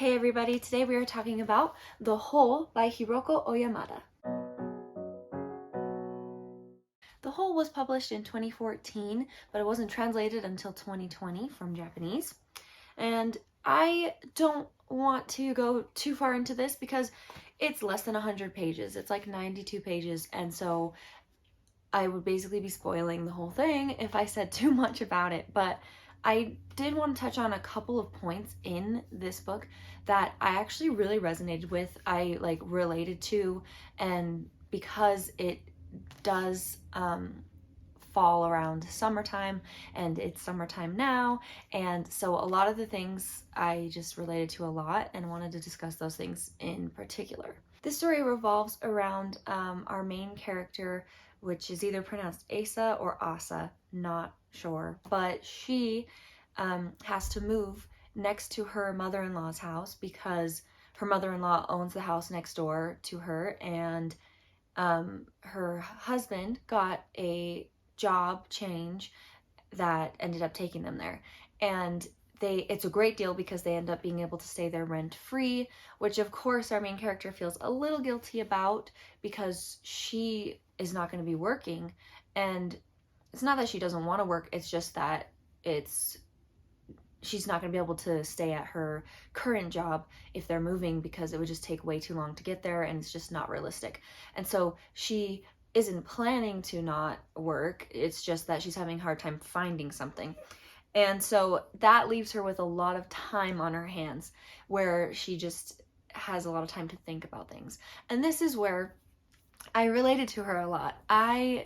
Hey everybody, today we are talking about The Hole by Hiroko Oyamada. The Hole was published in 2014, but it wasn't translated until 2020 from Japanese. And I don't want to go too far into this because it's less than 100 pages. It's like 92 pages, and so I would basically be spoiling the whole thing if I said too much about it. But I did want to touch on a couple of points in this book that I actually really resonated with, I related to, and because it does fall around summertime, and it's summertime now, and so a lot of the things I just related to a lot and wanted to discuss those things in particular. This story revolves around our main character, which is either pronounced Asa or Asa, not sure, but she has to move next to her mother-in-law's house because her mother-in-law owns the house next door to her, and her husband got a job change that ended up taking them there. And it's a great deal because they end up being able to stay there rent free, which of course our main character feels a little guilty about because she is not going to be working. And it's not that she doesn't want to work, it's just that she's not going to be able to stay at her current job if they're moving because it would just take way too long to get there, and it's just not realistic. And so she isn't planning to not work, it's just that she's having a hard time finding something. And so that leaves her with a lot of time on her hands where she just has a lot of time to think about things. And this is where I related to her a lot.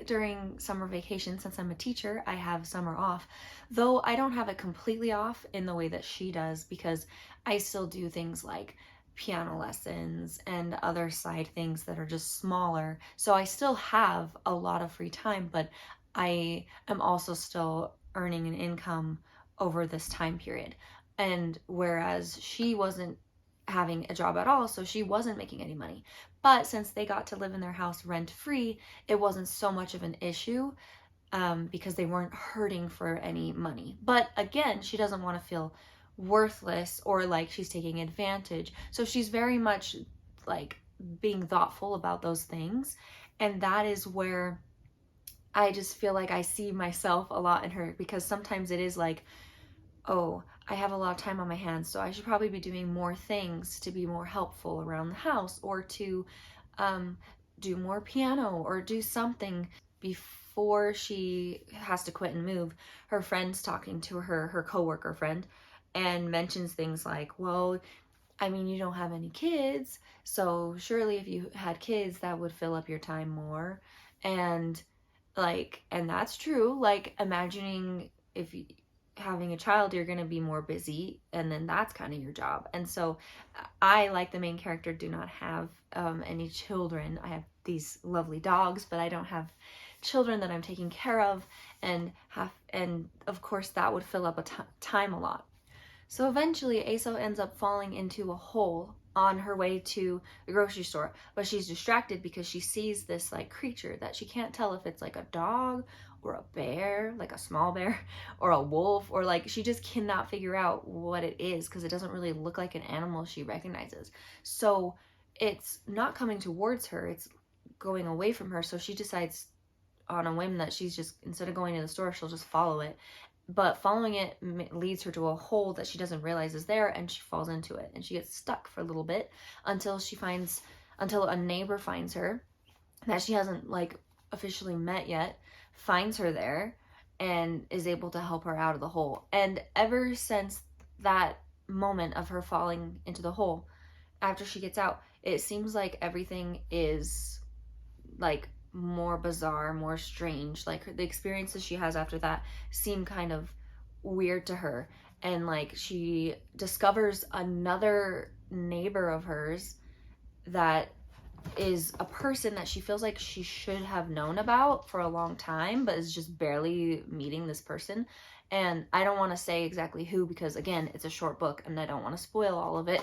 During summer vacation, since I'm a teacher, I have summer off, though I don't have it completely off in the way that she does because I still do things like piano lessons and other side things that are just smaller. So I still have a lot of free time, but I am also still earning an income over this time period. And whereas she wasn't having a job at all, so she wasn't making any money. But since they got to live in their house rent free, it wasn't so much of an issue because they weren't hurting for any money. But again, she doesn't want to feel worthless or like she's taking advantage. So she's very much like being thoughtful about those things. And that is where I just feel like I see myself a lot in her, because sometimes it is like, oh, I have a lot of time on my hands, so I should probably be doing more things to be more helpful around the house, or to do more piano or do something before she has to quit and move. Her friend's talking to her coworker friend, and mentions things like, well, I mean, you don't have any kids, so surely if you had kids, that would fill up your time more. And and that's true. Like, imagining if you having a child, you're going to be more busy, and then that's kind of your job. And so I, like the main character, do not have any children. I have these lovely dogs, but I don't have children that I'm taking care of, and of course that would fill up time a lot. So eventually Aso ends up falling into a hole on her way to the grocery store, but she's distracted because she sees this like creature that she can't tell if it's like a dog or a bear, like a small bear, or a wolf, or like she just cannot figure out what it is because it doesn't really look like an animal she recognizes. So it's not coming towards her, it's going away from her. So she decides on a whim that she's just, instead of going to the store, she'll just follow it. But following it leads her to a hole that she doesn't realize is there, and she falls into it, and she gets stuck for a little bit until a neighbor finds her that she hasn't like officially met yet, finds her there and is able to help her out of the hole. And ever since that moment of her falling into the hole, after she gets out, it seems like everything is like more bizarre, more strange. Like the experiences she has after that seem kind of weird to her. And like she discovers another neighbor of hers that is a person that she feels like she should have known about for a long time, but is just barely meeting this person. And I don't want to say exactly who because, again, it's a short book and I don't want to spoil all of it.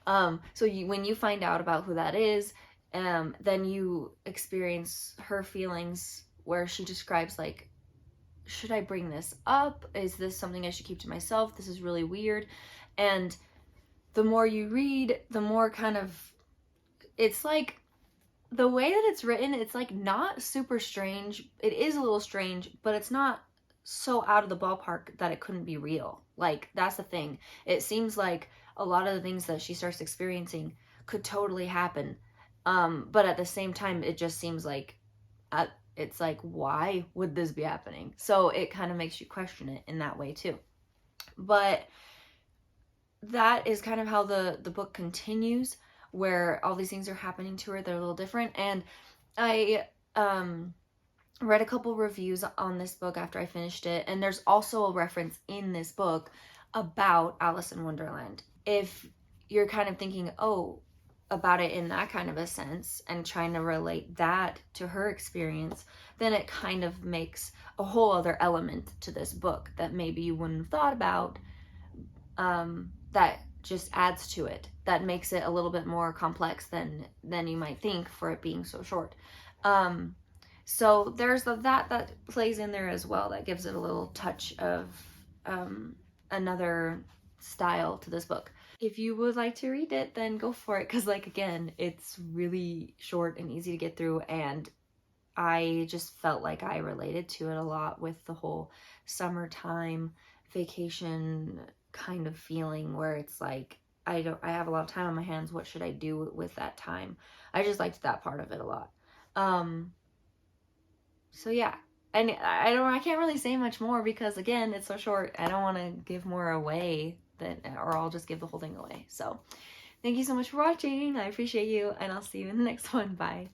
So when you find out about who that is, then you experience her feelings where she describes like, should I bring this up? Is this something I should keep to myself? This is really weird. And the more you read, the more kind of, it's like, the way that it's written, it's like not super strange. It is a little strange, but it's not so out of the ballpark that it couldn't be real. Like, that's the thing. It seems like a lot of the things that she starts experiencing could totally happen. But at the same time, it just seems like, it's like, why would this be happening? So it kind of makes you question it in that way too. But that is kind of how the book continues, where all these things are happening to her. They're a little different. And I read a couple reviews on this book after I finished it, and there's also a reference in this book about Alice in Wonderland. If you're kind of thinking, oh, about it in that kind of a sense and trying to relate that to her experience, then it kind of makes a whole other element to this book that maybe you wouldn't have thought about, that just adds to it, that makes it a little bit more complex than you might think for it being so short. So there's that plays in there as well, that gives it a little touch of another style to this book. If you would like to read it, then go for it, because like, again, it's really short and easy to get through, and I just felt like I related to it a lot with the whole summertime vacation kind of feeling, where it's like, I have a lot of time on my hands, what should I do with that time? I just liked that part of it a lot. So yeah, and I can't really say much more, because again, it's so short. I don't want to give more away, or I'll just give the whole thing away. So thank you so much for watching. I appreciate you, and I'll see you in the next one. Bye.